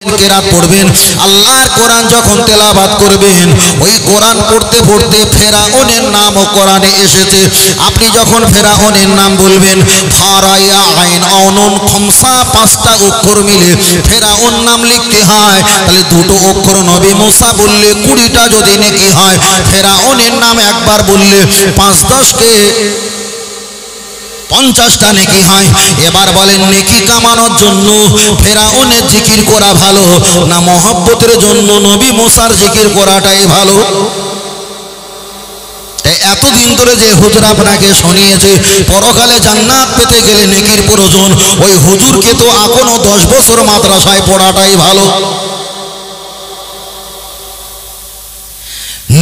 কেরাত পড়বেন, আল্লাহর কোরআন যখন তেলাওয়াত করবেন, ওই কোরআন পড়তে পড়তে ফেরাউনের নামও কোরআনে এসেছে। আপনি যখন ফেরাউনের নাম বলবেন, ফারায়া আইন আউনুন খমসা, পাঁচটা অক্ষর মিলে ফেরাউন নাম লিখতে হয়, তাহলে দুটো অক্ষর নবী মুসা বললে 20টা যদি নেকি হয়, ফেরাউনের নাম একবার বললে 5-10কে 50টা নেকি হয়। এবার বলেন, নেকি কামানোর জন্য ফেরাউনের জিকির করা ভালো না মহব্বতের জন্য নবী মুসার জিকির করাটাই ভালো? এতদিন ধরে যে হুজুর আপনাকে শুনিয়েছে পরকালে জান্নাত পেতে গেলে নেকির প্রয়োজন, ওই হুজুরকে তো এখনো 10 বছর মাদ্রাসায় পড়াটাই ভালো।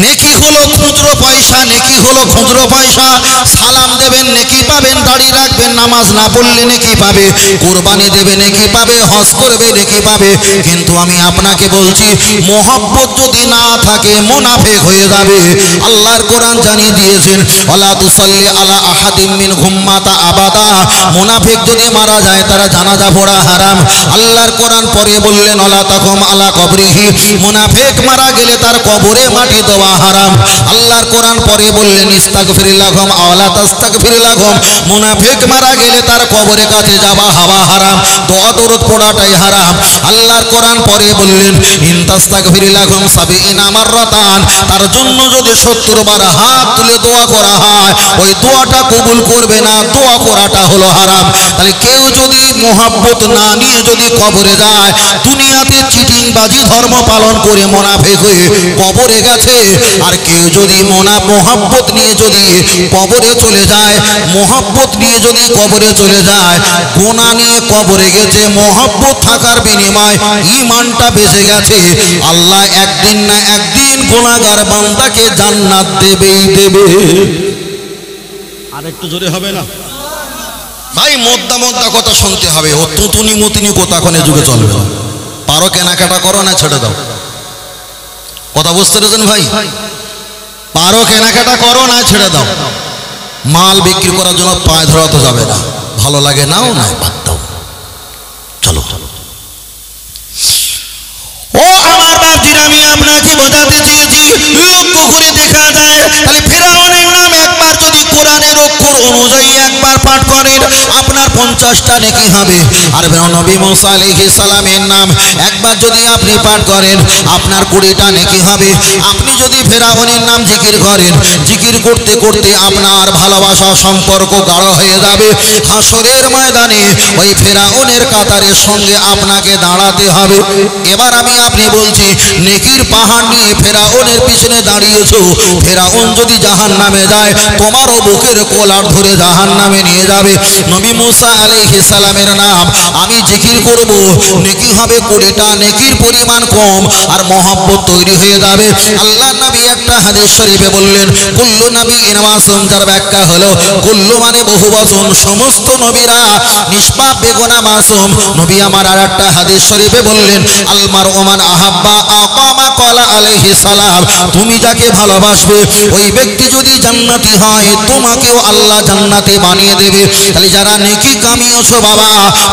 নেকি হলো খুচরো পয়সা, নেকি হলো খুচরো পয়সা। সালাম দেবেন নেকি পাবেন, দাড়ি রাখবেন নামাজ না পড়লে নেকি পাবে, কুরবানি দেবে নেকি পাবে, হজ করবে নেকি পাবে। কিন্তু আমি আপনাকে বলছি, মোহব্বত যদি না থাকে মুনাফিক হয়ে যাবে। আল্লাহর কোরআন জানিয়ে দিয়েছেন, ওয়ালা তুসাল্লি আলা আহাদিম মিনহুম মাতা আবাদা। মুনাফিক যদি মারা যায় তারা জানাজা পড়া হারাম। আল্লাহর কোরআন পরে বললেন, ওয়ালা তাকুম আলা কবরিহি। মুনাফিক মারা গেলে তার কবরে মাটি দেওয়া হারাম। আল্লাহর কোরআন পরে বললেন, ইস্তাগফির লাহুম আও লা তাস্তাগফির লাহুম। মুনাফিক মারা গেলে তার কবরের কাছে যাওয়া হাওয়া হারাম, দোয়া দরুদ পড়াটাই হারাম। আল্লাহর কোরআন পরে বললেন, ইন তাস্তাগফির লাহুম 70 মাররাতান। তার জন্য যদি 70 বার হাত তুলে দোয়া করা হয়, ওই দোয়াটা কবুল করবে না, দোয়া করাটা হলো হারাম। তাহলে কেউ যদি মোহাব্বত না নিয়ে যদি কবরে যায়, দুনিয়াতে চিটিংবাজি ধর্ম পালন করে মুনাফিক হয়ে কবরে গেছে। আর কেউ যদি মোহাব্বত নিয়ে যদি কবরে চলে যায়, মোহাব্বত নিয়ে যদি কবরে চলে যায়, গুনাহ নিয়ে কবরে গেছে, মোহাব্বত থাকার বিনিময় ঈমানটা বেঁচে গেছে, আল্লাহ একদিন না একদিন গুনাহগার বান্দাকে জান্নাত দেবেই দেবে। আর একটু জোরে হবে না ভাই? মোদ্দা মোদ্দা কথা শুনতে হবে, ও তুতুনি মুতুনি কথা কোনে যুগে চলবে না। পারো কেনাকাটা করো না ছেড়ে দাও। কথা বুঝতে পেরেছেন ভাই? পারো কেনাকাটা করো না ছেড়ে দাও। মাল বিক্রি করার জন্য পায়ে ধরাতে যাবে না, ভালো লাগে নাও না বাদ দাও। চলো চলো। ও আমার বাপজিরা, আমি আপনাকে বোঝাতে চেয়েছি, লক্ষ্য করে দেখা যায়, তাহলে ফেরাউনের নাম একবার যদি কোরআনের অক্ষর অনুযায়ী একবার পাঠ করেন, আপনার 50টা নেকি হবে। আর নবী মুসা আলাইহিস সালামের নাম একবার যদি আপনি পাঠ করেন, আপনার 20টা নেকি হবে। আপনি যদি ফেরাউনের নাম জিকির করেন, জিকির করতে করতে আপনার ভালোবাসা সম্পর্ক গাঢ় হয়ে যাবে। হাসরের ময়দানে ওই ফেরাউনের কাতারের সঙ্গে আপনাকে দাঁড়াতে হবে। এবার আপনি বলছি, নেকির পাহাড় নিয়ে ফেরাউনের পিছনে দাঁড়িয়েছো, ফেরাউন যদি জাহান্নামে যায়, তোমারও বুকের কোলার ধরে জাহান্নামে নিয়ে যাবে। নবী মুসা আলাইহিস সালামের নাম আমি জিকির করব, নেকি হবে 20টা, নেকির পরিমাণ কম, আর মহব্বত তৈরি হয়ে যাবে। আল্লাহর নবী একটা হাদিস শরীফে বললেন, কুল্লু নবিয়্যিন মাসুম, যার ব্যাখ্যা হলো কুল্লু মানে বহু বচন, সমস্ত নবীরা নিষ্পাপ বেগুনাহ মাসুম। নবী আমার আর একটা হাদিস শরীফে বললেন, আল মারউ মান আহাব্বা আকামা ক্বালা আলাইহিস সালাম। তুমি যাকে ভালোবাসবে ওই ব্যক্তি যদি জান্নাতি হয়, তোমাকেও আল্লাহ জান্নাতে বানিয়ে দেবে। তাহলে যারা নেকি কামিয়েছো বাবা,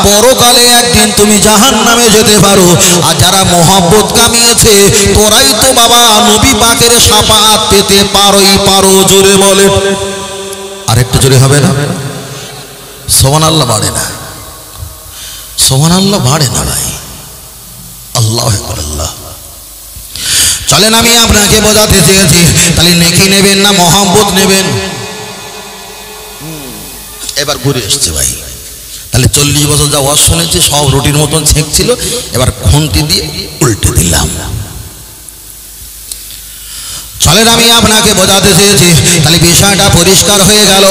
পরকালে একদিন তুমি জাহান্নামে যেতে পারো। আর যারা মোহাব্বত কামিয়েছে, তোরাই তো বাবা নবী পাকের শাফাআত পেতে পারোই পারো। জোরে বলে, আরেকটু জোরে হবে না? সুবহানাল্লাহ বাড়ে না, সুবহানাল্লাহ বাড়ে না ভাই। আল্লাহু আকবার, আল্লাহ। চলেন, আমি আপনাকে বোঝাতে চেয়েছি, তাহলে নেকি নেবেন না মোহাব্বত নেবেন? এবার ঘুরে এসছে ভাই। তাহলে 40 বছর যা ওয়াজ শুনেছি সব রুটির মতন ছেঁকছিল, এবার খুন্তি দিয়ে উল্টে দিলাম। চলেন, আমি আপনাকে বোঝাতে চেয়েছি, তাহলে বিষয়টা পরিষ্কার হয়ে গেল।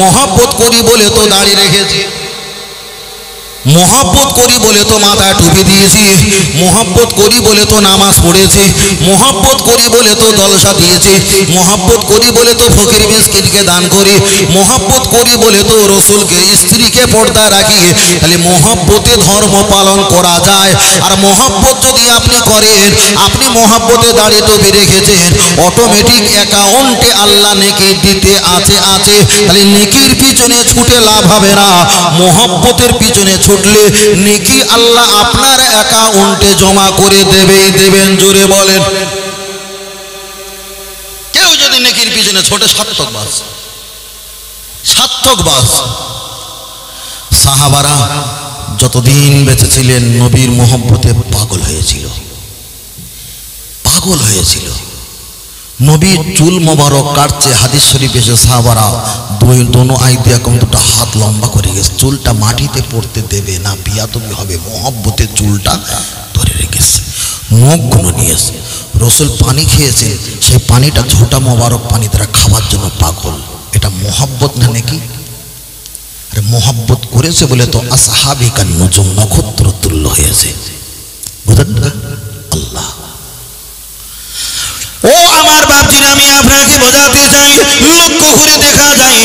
মোহাব্বত করি বলে তো দাড়ি রেখেছি, মোহাব্বত করি বলে তো মাথায় টুপি দিয়েছি, মোহাব্বত করি বলে তো নামাজ পড়েছি, মোহাব্বত করি বলে তো জলসা দিয়েছি, মোহাব্বত করি বলে তো ফকির মিসকিনকে দান করি, মোহাব্বত করি বলে তো রসুলকে স্ত্রীকে পর্দা রাখি। তাহলে মোহাব্বতে ধর্ম পালন করা যায়। আর মোহাব্বত যদি আপনি করেন, আপনি মোহাব্বতে দাঁড়িয়ে টুপি রেখেছেন, অটোমেটিক অ্যাকাউন্টে আল্লাহ নেকি দিতে আছে। তাহলে নেকির পিছনে ছুটে লাভ হবে না, মোহাব্বতের পিছনে ছুটে ছুটলে নেকি আল্লাহ আপনার অ্যাকাউন্টে জমা করে দেবেই দেবেন। জোরে বলেন। কেউ যদি নেকির পিছনে ছোটে সার্থকবাস, সার্থকবাস। সাহাবারা যতদিন বেঁচে ছিলেন নবীর মোহব্বতে পাগল হয়েছিল, পাগল হয়েছিল। নবীর চুল মোবারক কাটছে, হাদিস শরীফ এসে সাহাবারা দোনো আই দিয়া কম দুটো হাত লম্বা করে গেছে, চুলটা মাটিতে পড়তে দেবে না, বিয়াদবি হবে, মোহব্বতে চুলটা ধরে রেখেছে। মুখগুলো নিয়েছে, রসুল পানি খেয়েছে, সেই পানিটা ঝোটা মোবারক পানি তারা খাওয়ার জন্য পাগল। এটা মোহব্বত না নাকি? আরে মোহব্বত করেছে বলে তো আসহাবিকা নুজুম, নক্ষত্র তুল্য হয়েছে। বুঝলেন না? আল্লাহ। ও আমার বাপজিরা, আমি আপনাকে বোঝাতে চাই, লক্ষ্য করে দেখা যায়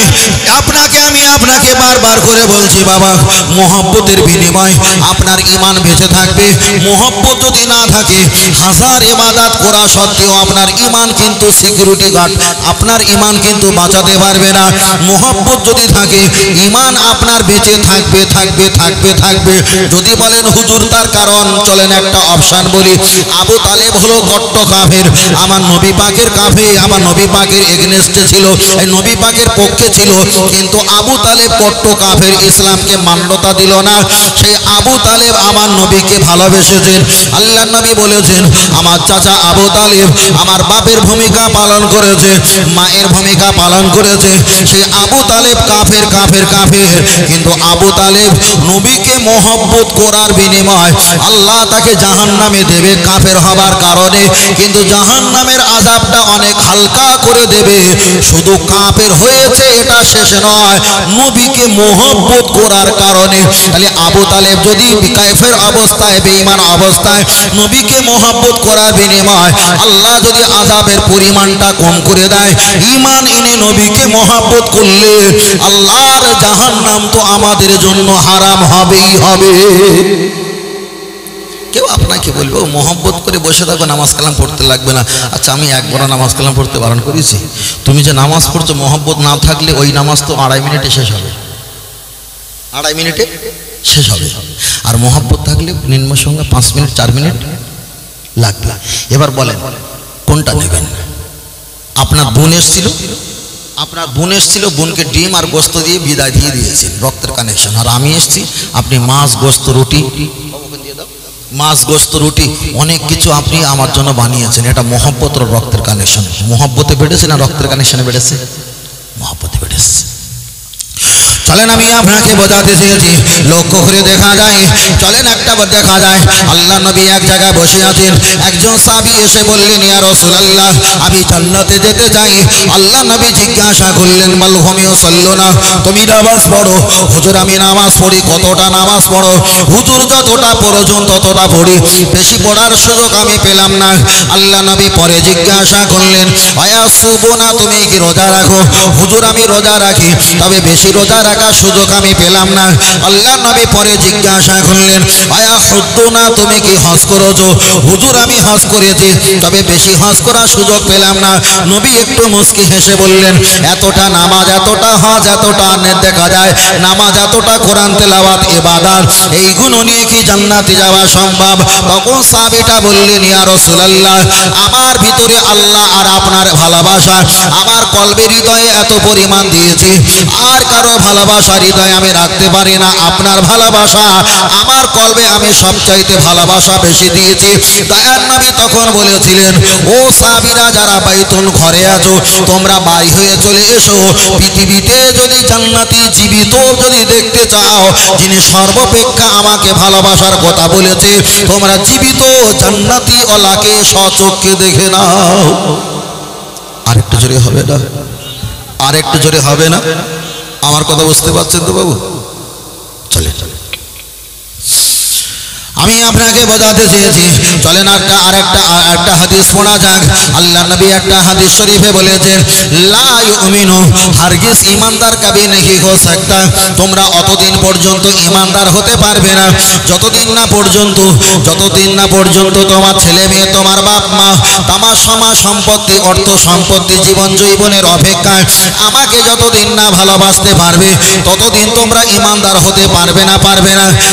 আপনাকে বারবার করে বলছি বাবা, মোহব্বতের বিনিময় আপনার ঈমান বেঁচে থাকবে। মোহব্বত যদি না থাকে, হাজার ইবাদত করা সত্ত্বেও আপনার ঈমান কিন্তু সিকিউরিটি গার্ড, আপনার ঈমান কিন্তু বাঁচাতে পারবে না। মোহব্বত যদি থাকে, ঈমান আপনার বেঁচে থাকবে থাকবে থাকবে থাকবে। যদি বলেন হুজুর তার কারণ, চলেন একটা অপশন বলি। আবু তালেব হলো কট্ট কাফের, আমার নবী পাকের কাফে, আমার নবী পাকের এগেনস্টে ছিল, এই নবী পাকের পক্ষে ছিল, কিন্তু আবু তালেব কট্ট কাফের, ইসলামকে মান্যতা দিল না। সেই আবু তালেব আমার নবীকে ভালোবেসেছেন। আল্লাহর নবী বলেছেন, আমার চাচা আবু তালেব আমার বাপের ভূমিকা পালন করেছে, মায়ের ভূমিকা পালন করেছে। সেই আবু তালেব কাফের কাফের কাফের, কিন্তু আবু তালেব নবীকে মোহব্বত করার বিনিময় আল্লাহ তাকে জাহান্নামে দেবে কাফের হবার কারণে, কিন্তু জাহান্নামের আযাবটা অনেক হালকা করে দেবে। শুধু কাফের হয়েছে এটা শেষ নয়, নবীকে মোহব্বত করার কারণে। তাহলে আবু তালেব যদি কাফের অবস্থায়, বেঈমান অবস্থায় নবীকে মোহব্বত করার বিনিময় আল্লাহ যদি আযাবের পরিমাণটা কম করে দেয়, ঈমান এনে নবীকে মোহব্বত করলে আল্লাহর জাহান্নাম তো আমাদের জন্য হারাম হবেই হবে। কেউ আপনাকে বলবে ও মোহব্বত করে বসে থাকো, নামাজ কালাম পড়তে লাগবে না। আচ্ছা, আমি একবার নামাজ কালাম পড়তে বারণ করেছি? তুমি যে নামাজ পড়ছো, মোহব্বত না থাকলে ওই নামাজ তো 2.5 মিনিটে শেষ হবে, 2.5 মিনিটে শেষ হবে। আর মোহব্বত থাকলে নিম্ন সঙ্গে 5 মিনিট 4 মিনিট লাগবে। এবার বলেন কোনটা নেবেন? আপনার বোন এসেছিল, বোনকে ডিম আর গোস্ত দিয়ে বিদায় দিয়ে দিয়েছেন, রক্তের কানেকশন। আর আমি এসেছি, আপনি মাছ গোস্ত রুটি, মাছ গোস্ত রুটি অনেক কিছু আপনি আমার জন্য বানিয়েছেন। এটা মোহব্বত আর রক্তের কানেকশন। মোহব্বতে বেড়েছে না রক্তের কানেকশনে বেড়েছে? মোহব্বতে বেড়েছে। চলেন আমি আপনাকে বোঝাতে চেয়েছি, লক্ষ্য করে দেখা যায়, চলেন একটা দেখা যায়, আল্লাহ নবী এক জায়গায় বসে আছেন, একজন সাহাবী এসে বললেন, ইয়া রাসূলুল্লাহ, আমি জান্নাতে যেতে চাই। আল্লাহ নবী জিজ্ঞাসা করলেন, মাল হুমিও সাল্লুনা, তুমি নামাজ পড়ো? হুজুর আমি নামাজ পড়ি। কতটা নামাজ পড়ো? হুজুর যতটা প্রয়োজন ততটা পড়ি, বেশি পড়ার সুযোগ আমি পেলাম না। আল্লাহ নবী পরে জিজ্ঞাসা করলেন, আয়া সুবনা, তুমি কি রোজা রাখো? হুজুর আমি রোজা রাখি, তবে বেশি রোজা রাখার সুযোগ আমি পেলাম না। আল্লাহ নবী পরে জিজ্ঞাসা করলেন, আয়া হুদ্দুনা, তুমি কি হজ করেছো? হুজুর আমি হজ করেছি, তবে বেশি হজ করার সুযোগ পেলাম না। নবী একটু মুস্কি হেসে বললেন, এতটা নামাজ, এতটা হজ, এতটা দেখা যায় নামাজ, এতটা কোরআন তেলাওয়াত, ইবাদত, এইগুলো নিয়ে কি জান্নাতে যাওয়া সম্ভব? তখন সাহাবীটা বললেন, ইয়া রাসূলুল্লাহ, আমার ভিতরে আল্লাহ আর আপনার ভালোবাসা, আমার কলবে হৃদয়ে এত পরিমাণ দিয়েছি, আর কারো ভালোবাসা হৃদয়ে আমি রাখতে পারি না। আপনার ভালোবাসা আমার কলবে আমি সবচাইতে ভালোবাসা বেশি দিয়েছি। দয়ার নবী তখন বলেছিলেন, ও সাহাবীরা যারা বাইতুল ঘরে আছো, তোমরা বাড়ি হয়ে চলে এসো। পৃথিবীতে যদি জান্নাতি জীবিত যদি দেখতে চাও, যিনি সর্বাপেক্ষা আমাকে ভালোবাসার কথা বলেছে, তোমরা জীবিত জান্নাতি ওলাকে স্বচক্ষে দেখে নাও। আরেকটু জোরে হবে না? আরেকটু জোরে হবে না? আমার কথা বুঝতে পারছেন তো বাবু? চলে আমি আপনাকে বোঝাতে চেয়েছি, চলেন আরেকটা হাদিস পড়া যাক। আল্লাহ নবী একটা হাদিস শরীফে বলেছেন, লা ইউমিনু, হারগিজ ঈমানদার কবি नहीं हो सकता। তোমরা অতদিন পর্যন্ত ঈমানদার হতে পারবে না যতদিন না পর্যন্ত তোমার ছেলে মেয়ে, তোমার বাপ মা, তোমার সমাজ সম্পত্তি, অর্থ সম্পত্তি, জীবন জৈবনের অপেক্ষায় আমাকে যতদিন না ভালোবাসতে পারবে ততদিন তোমরা ঈমানদার হতে পারবে না।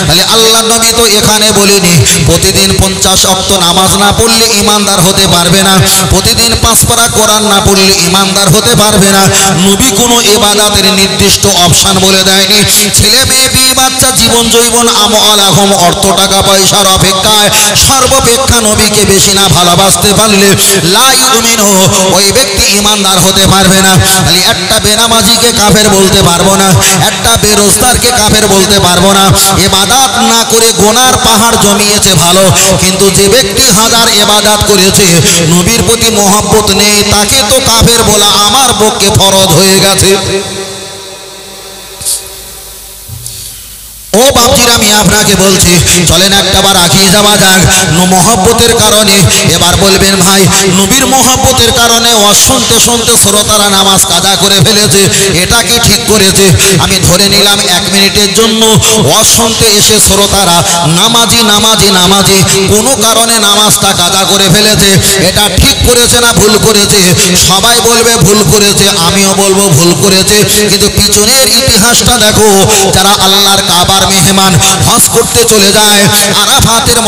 তাহলে আল্লাহ নবী তো এখানে বলিনি প্রতিদিন 50 ওয়াক্ত নামাজ না পড়লে ঈমানদার হতে পারবে না, প্রতিদিন 5 পারা কোরআন না পড়লে ঈমানদার হতে পারবে না। নবী কোনো ইবাদতের নির্দিষ্ট অপশন বলে দেয়নি। ছেলে মেয়ে, বিয়ে বাচ্চা, জীবন জৈবন, আমল আহম, অর্থ টাকা পয়সার অপেক্ষায় সর্বাপেক্ষা নবীকে বেশি না ভালোবাসতে পারলে লা ইউমিনু, ওই ব্যক্তি ঈমানদার হতে পারবে না। তাহলে একটা বেনামাজিকে কাফের বলতে পারবো না, একটা বেরোজগারকে কাফের বলতে পারবো না। ইবাদত না করে গোনার পাহাড় জমিয়েছে ভালো, কিন্তু যে ব্যক্তি হাজার ইবাদত করেছে নবীর প্রতি মহব্বত নেই, তাকে তো কাফের বলা আমার পক্ষে ফরজ হয়ে গেছে। ও বাপজিরা, আমি আপনাকে বলছি, চলেন একটাবার আগিয়ে যাওয়া যাক। মহব্বতের কারণে এবার বলবেন, ভাই নবীর মহব্বতের কারণে শুনতে শ্রোতারা নামাজ কাজা করে ফেলেছে, এটা কি ঠিক করেছে? আমি ধরে নিলাম 1 মিনিটের জন্য শুনতে এসে শ্রোতারা নামাজি কোনো কারণে নামাজটা কাজা করে ফেলেছে, এটা ঠিক করেছে না ভুল করেছে? সবাই বলবে ভুল করেছে, আমিও বলবো ভুল করেছে। কিন্তু পিছনের ইতিহাসটা দেখো, যারা আল্লাহর কাবার মেহমান হজ করতে চলে যায়, আরাফাতের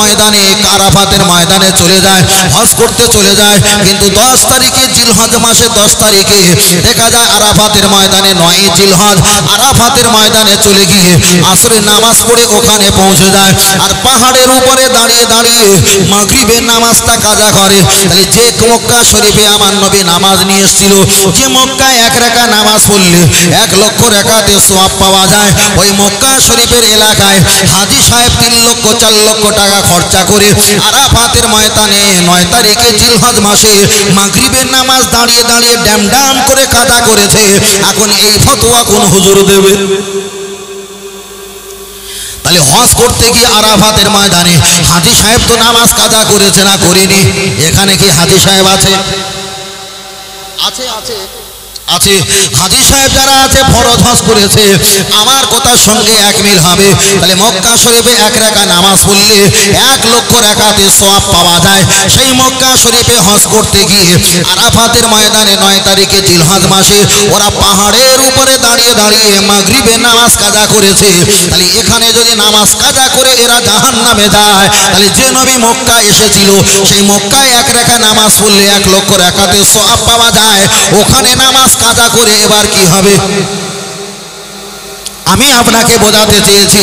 ময়দানে চলে যায়, হজ করতে চলে যায়, কিন্তু 10 তারিখে জিলহজ মাসে 10 তারিখে দেখা যায় আরাফাতের ময়দানে 9 জিলহজ আরাফাতের ময়দানে চলে গিয়ে আসরের নামাজ পড়ে ওখানে পৌঁছে যায়, আর পাহাড়ের উপরে দাঁড়িয়ে মাগরিবের নামাজটা কাজা করে। তাহলে যে মক্কা শরীফে আমার নবী নামাজ নিয়ে এসেছিল, যে মক্কায় 1 রাকাত নামাজ পড়লে 1 লক্ষ রাকাতে সওয়াব পাওয়া যায়, ওই মক্কা শরীফের এলাকায় হাজী সাহেব 3 লক্ষ 4 লক্ষ টাকা খরচা করে আরাফাতের ময়দানে 9 তারিখে জিলহজ মাসে মাগরিবের নামাজ দাঁড়িয়ে ড্যাম করে কাজা করেছে। এখন এই ফতোয়া কোন হুজুর দেবে? তাহলে হজ করতে গিয়ে আরাফাতের ময়দানে হাজী সাহেব তো নামাজ কাজা করেছে না করেনি? এখানে কি হাজী সাহেব আছে? হাজী সাহেব যারা আছে ফরজ হজ করেছে, আমার কথার সঙ্গে এক মিল হবে। তাহলে মক্কা শরীফে 1 রাকাত নামাজ পড়লে 1 লক্ষ রাকাতে সওয়াব পাওয়া যায়। সেই মক্কা শরীফে হজ করতে গিয়ে আরাফাতের ময়দানে 9 তারিখে জিলহজ মাসে ওরা পাহাড়ের উপরে দাঁড়িয়ে মাগরিবের নামাজ কাজা করেছে। তাহলে এখানে যদি নামাজ কাজা করে এরা জাহান্নামে যায়, তাহলে যে নবী মক্কা এসেছিল সেই মক্কায় 1 রাকাত নামাজ পড়লে 1 লক্ষ রাকাতে সওয়াব পাওয়া যায়, ওখানে নামাজ কাজা করে এবার কি হবে? আমি আপনাকে বোঝাতে চেয়েছি,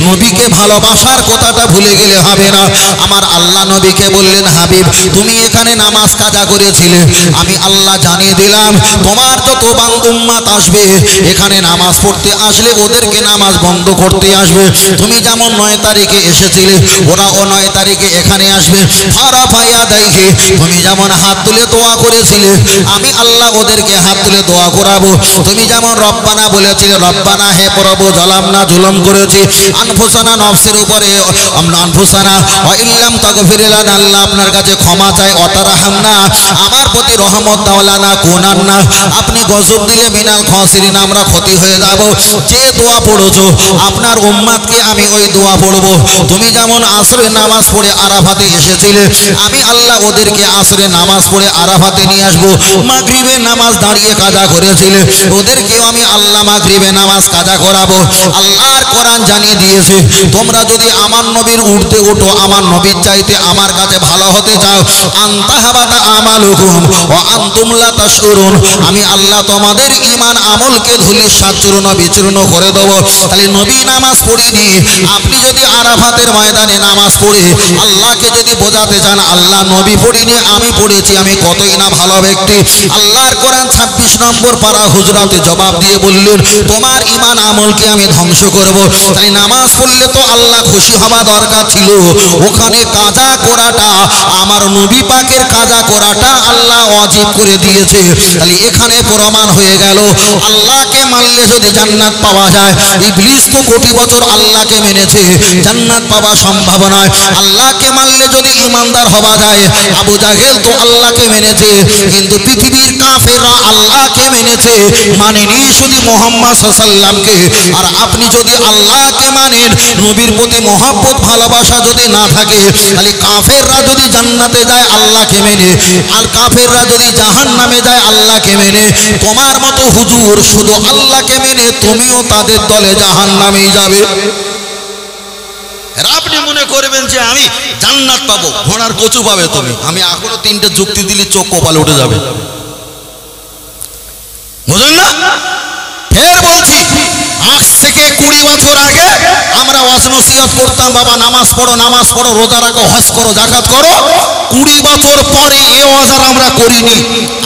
নবীকে ভালোবাসার কথাটা ভুলে গেলে হবে না। আমার আল্লাহ নবীকে বললেন, হাবিব তুমি এখানে নামাজ কাজা করেছিলে, আমি আল্লাহ জানিয়ে দিলাম তোমার যত উম্মত আসবে এখানে নামাজ পড়তে আসলে ওদেরকে নামাজ বন্ধ করতে আসবে। তুমি যেমন 9 তারিখে এসেছিলে, ওরাও 9 তারিখে এখানে আসবে। ফারাফায়া দাইহি, তুমি যেমন হাত তুলে দোয়া করেছিলে, আমি আল্লাহ ওদেরকে হাত তুলে দোয়া করাবো। তুমি যেমন রব্বানা বলেছিলে, রব্বানা হে প্রভু জালামনা, জুলুম করেছি আনফুসানা, নফসের উপরে আনফুসানা, ওয়া ইল্লাম তাগফির লানা, আল্লাহ আপনার কাছে ক্ষমা চাই, ওয়াতারহামনা, আমার প্রতি রহমত দাওলানা কুনান্না, আপনি গজব দিলে মিনাল খাসিরিন, আমরা ক্ষতি হয়ে যাব। যে দোয়া পড়েছো আপনার উম্মতকে আমি ওই দোয়া পড়বো। তুমি যেমন আসরের নামাজ পড়ে আরাফাতে এসেছিলে, আমি আল্লাহ ওদেরকে আসরের নামাজ পড়ে আরাফাতে নিয়ে আসবো। মাগরিবের নামাজ দাঁড়িয়ে কাজা করেছিলে, ওদেরকেও আমি আল্লাহ মাগরিবের নামাজ কাজা করাবো। আল্লাহর কোরআন জানিয়ে দিয়েছে, তোমরা যদি আমার নবীর উঠতে ওঠো, আমার নবীর চাইতে আমার কাছে ভালো হতে চাও, আনতাহাবাতা আমালুকুম ওয়া আনতুম লা তাশউরুন, আমি আল্লাহ তোমাদের ঈমান আমলকে ধূলিসাৎ চূর্ণ বিচূর্ণ করে দেব। তাহলে নবী নামাজ পড়িনি, আপনি যদি আরাফাতের ময়দানে নামাজ পড়ে আল্লাহকে যদি বোঝাতে চান আল্লাহ নবী পড়িনি আমি পড়েছি, আমি কতই না ভালো ব্যক্তি। আল্লাহর কোরআন 26 নম্বর পারা হুজরাতে জবাব দিয়ে বললেন, তোমার ঈমান আমল নবীকে আমি ধ্বংস করব। তাই নামাজ পড়লে তো আল্লাহ খুশি হওয়া দরকার ছিল। ওখানে কাজা করাটা, আমার নবী পাকের কাজা করাটা আল্লাহ ওয়াজিব করে দিয়েছে। তাহলে এখানে প্রমাণ হয়ে গেল আল্লাহকে মানলে যদি জান্নাত পাওয়া যায়। ইবলিস তো কোটি বছর আল্লাহকে মেনেছে, জান্নাত পাওয়া সম্ভব নয়। আল্লাহকে মানলে যদি ইমানদার হওয়া যায়। আবু জাহেল তো আল্লাহকে মেনেছে, কিন্তু পৃথিবীর কাফেররা আল্লাহকে মেনেছে, মানেনি শুধু মুহাম্মদ সাল্লাল্লাহকে। আর আপনি যদি আল্লাহকে মানেন, নবীর প্রতি মহব্বত ভালোবাসা যদি না থাকে, তাহলে কাফেররা যদি জান্নাতে যায় আল্লাহকে মেনে, আর কাফেররা যদি জাহান্নামে যায় আল্লাহকে মেনে, তোমার মতো হুজুর শুধু আল্লাহকে মেনে তুমিও তাদের দলে জাহান্নামেই যাবে। আপনি মনে করবেন যে আমি জান্নাত পাবো, ঘোড়ার কচু পাবে তুমি। আমি এখনো তিনটে যুক্তি দিলে চোখ কপালে উঠে যাবে, বুঝলেন না? ফের বলছি, আজ থেকে 20 বছর আগে আমরা ওয়াজ নসিহত করতাম, বাবা নামাজ পড়ো, নামাজ পড়ো, রোজা রাখো, হজ করো, যাকাত করো। 20 বছর পরে এ ওয়াজ আর আমরা করিনি।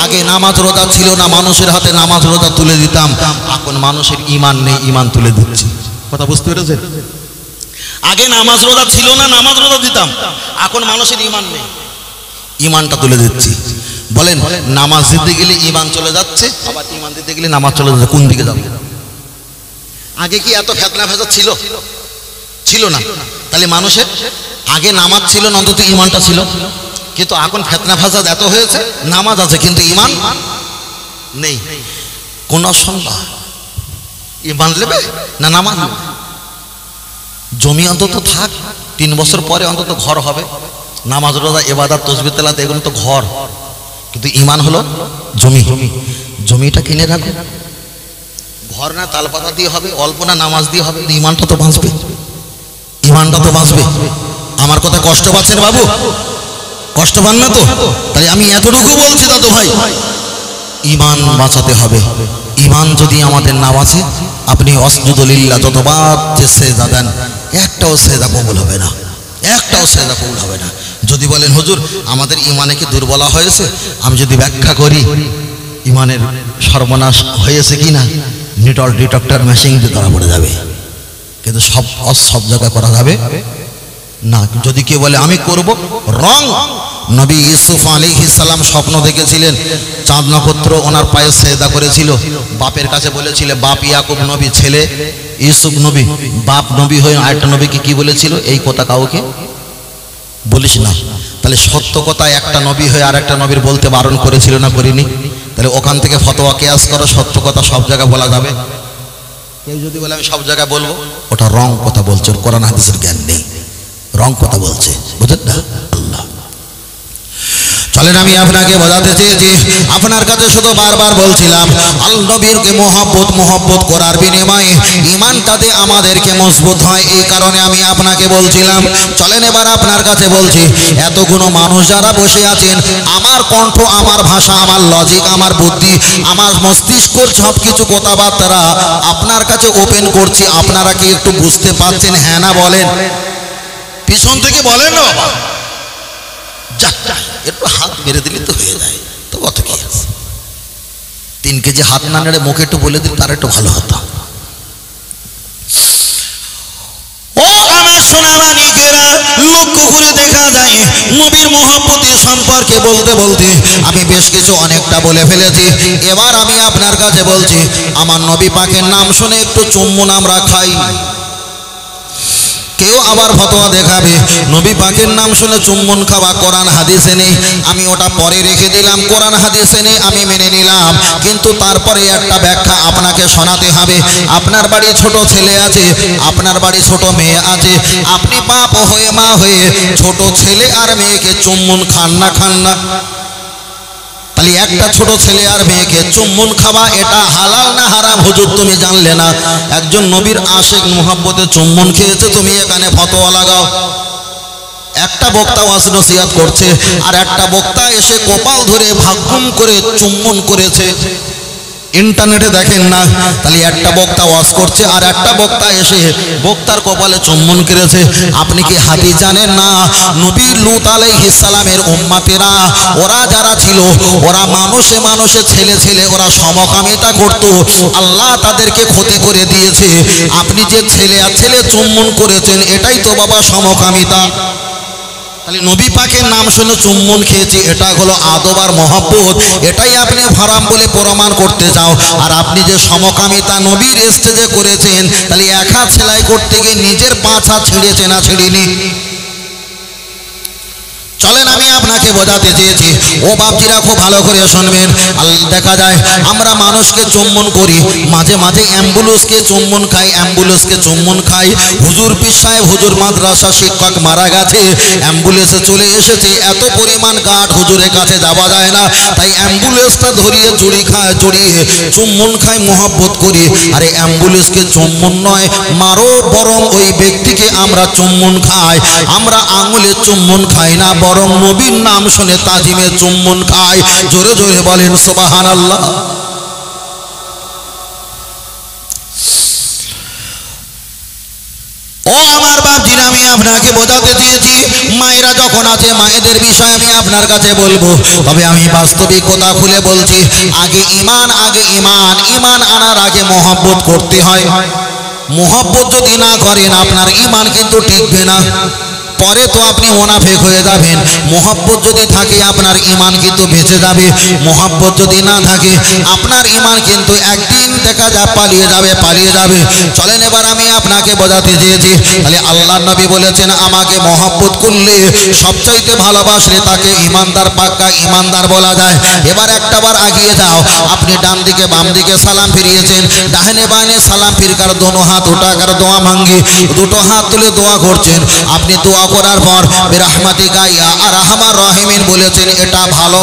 আগে নামাজ রোজা ছিল না, মানুষের হাতে নামাজ রোজা তুলে দিতাম। এখন মানুষের ঈমান নেই, ঈমান তুলে দিচ্ছি। কথা বুঝতে পেরেছেন? আগে নামাজ রোজা ছিল না, নামাজ রোজা দিতাম। এখন মানুষের ঈমান নেই, ঈমানটা তুলে দিচ্ছি। বলেন, নামাজ দিতে গেলে ঈমান চলে যাচ্ছে, আবার ঈমান দিতে গেলে নামাজ চলে যাচ্ছে, কোন দিকে যাবে? আগে কি এত ফেতনা ফেসাদ ছিল? ছিল না। তাহলে মানুষের আগে নামাজ ছিল না, অন্তত ঈমানটা ছিল। কিন্তু এখন ফেতনা ফেসাদ এত হয়েছে, নামাজ আছে কিন্তু ঈমান নেই। কোন সংজ্ঞা? ঈমান নেবে না নামাজ? জমি অন্তত থাক, 3 বছর পরে অন্তত ঘর হবে। নামাজ রোজা ইবাদত তাসবিহ তেলাওয়াত এগুলো তো ঘর, কিন্তু ঈমান হলো জমি। জমিটা কিনে রাখো, ঘর না তালপাতা দিয়ে হবে, অল্প না নামাজ দিয়ে হবে, ঈমানটা তো বাঁচবে, ঈমানটা তো বাঁচবে। আমার কথা কষ্ট পাচ্ছেন বাবু? কষ্ট পান না তো? তাই আমি এতটুকু বলছি দাদু ভাই, ঈমান বাঁচাতে হবে। ঈমান যদি আমাদের না বাঁচে, আপনি অসজুদু লিল্লাহ যতবার যে সেজদা দেন, একটাও সেজদা কবুল হবে না, একটাও সেজদা কবুল হবে না। যদি বলেন হুজুর আমাদের ঈমানে কি দুর্বলা হয়েছে, আমি যদি ব্যাখ্যা করি ঈমানের সর্বনাশ হয়েছে কি না, নিটল ডিটেক্টর মেশিন দিয়ে ধরা পড়ে যাবে। কিন্তু সব জায়গায় করা যাবে না। যদি কেউ বলে আমি করব, রং। নবী ইউসুফ আলাইহিস সালাম স্বপ্ন দেখেছিলেন, চাঁদ নক্ষত্র ওনার পায়ে সেজদা করেছিল। বাপের কাছে বলেছিল, বাপ ইয়াকুব নবী, ছেলে ইউসুফ নবী। বাপ নবী হয়ে আরেকটা নবীকে কি বলেছিল, এই কথা কাউকে বলিস না। তাহলে সত্য কথা একটা নবী হয়ে আরেকটা নবীর বলতে বারণ করেছিল না, করিনি? তাহলে ওখান থেকে ফতোয়া কিয়াস করো, সত্য কথা সব জায়গায় বলা যাবে। কেউ যদি বলে আমি সব জায়গায় বলবো, ওটা রং কথা বলছে, ওর কোরআন হাদিসের জ্ঞান নেই, রং কথা বলছে, বুঝলেন না? আল্লাহ চলেন, আমি আপনাকে বোঝাতে চেয়েছি, আপনার কাছে শুধু বারবার বলছিলাম, আল্লাহর নবীকে মহব্বত করার বিনিময়ে ঈমানটাতে আমাদেরকে মজবুত হয়। এই কারণে আমি আপনাকে বলছিলাম। চলেন এবার আপনার কাছে বলছি, এতগুলো মানুষ যারা বসে আছেন, আমার কণ্ঠ, আমার ভাষা, আমার লজিক, আমার বুদ্ধি, আমার মস্তিষ্ক সব কিছু কথাবার্তা আপনার কাছে ওপেন করছি। আপনারা কি একটু বুঝতে পারছেন? হ্যাঁ না বলেন? পিছন থেকে বলেন না বাবা, একটু হাত মেরে দিলে তো হয়ে যায়, তো কত কি আছে। 3 কেজি হাত না নেড়ে মুখে একটু বলে দিল, তার একটু ভালো হতো। ও আমার সোনা মানিকেরা, লক্ষ্য করে দেখা যায় নবীর মহব্বতের সম্পর্কে বলতে বলতে আমি বেশ কিছু অনেকটা বলে ফেলেছি। এবার আমি আপনার কাছে বলছি, আমার নবী পাকের নাম শুনে একটু চুম্বন আমরা খাই। কেউ আবার ফতোয়া দেখাবে নবী পাকের নাম শুনে চুম্বন খাওয়া কোরআন হাদিসে নেই। আমি ওটা পরে রেখে দিলাম, কোরআন হাদিসে নেই, আমি মেনে নিলাম। কিন্তু তারপরে একটা ব্যাখ্যা আপনাকে শোনাতে হবে। আপনার বাড়ি ছোট ছেলে আছে, আপনার বাড়ি ছোট মেয়ে আছে, আপনি বাপ হয়ে মা হয়ে ছোট ছেলে আর মেয়েকে চুম্বন খান না? খান না? তাহলে একটা ছোট ছেলে আর মেয়েকে চুম্বন খাওয়া এটা হালাল না হারাম হুজুর তুমি জানলে না? একজন নবীর আশিক মুহাব্বতে চুম্বন খেয়েছে, তুমি এখানে ফতোয়া লাগাও। একটা বক্তা ওয়াজ নসিহত করছে, আর একটা বক্তা এসে কপাল ধরে ভাগ্যম করে চুম্বন করেছে। ইন্টারনেটে দেখেন না, তাহলে একটা বক্তা ওয়াজ করছে আর একটা বক্তা এসে বক্তার কপালে চুম্বন করেছে। আপনি কি হাদিস জানেন না? নবী লূত আলাইহিস সালামের উম্মতেরা ওরা যারা ছিল ওরা মানুষে মানুষে ছেলে ছেলে ওরা সমকামিতা করত, আল্লাহ তাদেরকে ক্ষতি করে দিয়েছে। আপনি যে ছেলে আর ছেলে চুম্বন করেছেন এটাই তো বাবা সমকামিতা। তাহলে নবী পাকের নাম শুনে চুম্বন খেয়েছি, এটা হলো আদব আর মহব্বত, এটাই আপনি হারাম বলে প্রমাণ করতে যাও। আর আপনি যে সমকামিতা নবীর স্টেজে করেছেন, তাহলে এক হাত সেলাই করতে গিয়ে নিজের 5 হাত ছিঁড়েছে না ছিঁড়িনি? চলেন আমি আপনাকে বোঝাতে চেয়েছি, ও বাপজিরা খুব ভালো করে শুনবেন। দেখা যায় আমরা মানুষকে চুম্বন করি, মাঝে মাঝে অ্যাম্বুলেন্সকে চুম্বন খাই, অ্যাম্বুলেন্সকে চুম্বন খাই। হুজুর পীর সাহেব হুজুর মাদ্রাসা শিক্ষক মারা গেছে, অ্যাম্বুলেন্সে চলে এসেছে, এত পরিমাণ গার্ড হুজুরের কাছে যাওয়া যায় না, তাই অ্যাম্বুলেন্সটা ধরিয়ে জড়িয়ে চুম্বন খাই, মোহব্বত করি। আরে অ্যাম্বুলেন্সকে চুম্বন নয় মারো, বরং ওই ব্যক্তিকে আমরা চুম্বন খাই। আমরা আঙুলে চুম্বন খাই না, বরং নবীর নাম শুনে তাজিমে চুম্বন খায়। জোরে জোরে বলেন সুবহানাল্লাহ। ও আমার বাপজিরা, আমি আপনাকে বোঝাতে চেয়েছি, মায়েরা যখন আছে মায়েদের বিষয় আমি আপনার কাছে বলবো, তবে আমি বাস্তবিকতা খুলে বলছি। আগে ঈমান, আগে ঈমান, ঈমান আনার আগে মহব্বত করতে হয়। মহব্বত যদি না করেন আপনার ঈমান কিন্তু টিকবে না, পরে তো আপনি মুনাফিক হয়ে যাবেন। মহব্বত যদি থাকে আপনার ঈমান কিন্তু বেঁচে যাবে, মহব্বত যদি না থাকে আপনার ঈমান কিন্তু একদিন দেখা যায় পালিয়ে যাবে। চলেন এবার আমি আপনাকে বোঝাতে চেয়েছি। তাহলে আল্লাহর নবী বলেছেন আমাকে মহব্বত করলে, সবচাইতে ভালোবাসলে তাকে ঈমানদার, পাক্কা ঈমানদার বলা যায়। এবার একটাবার আগিয়ে যাও, আপনি ডান দিকে বাম দিকে সালাম ফিরিয়েছেন, ডানে বামে সালাম ফিরকার দোনো হাত উঠাকার দোয়া মাঙ্গি, দুটো হাত তুলে দোয়া করছেন। আপনি দোয়া করার পর বিরহমাতিকা ইয়া আরহামার রাহিমিন বলেছেন, এটা ভালো,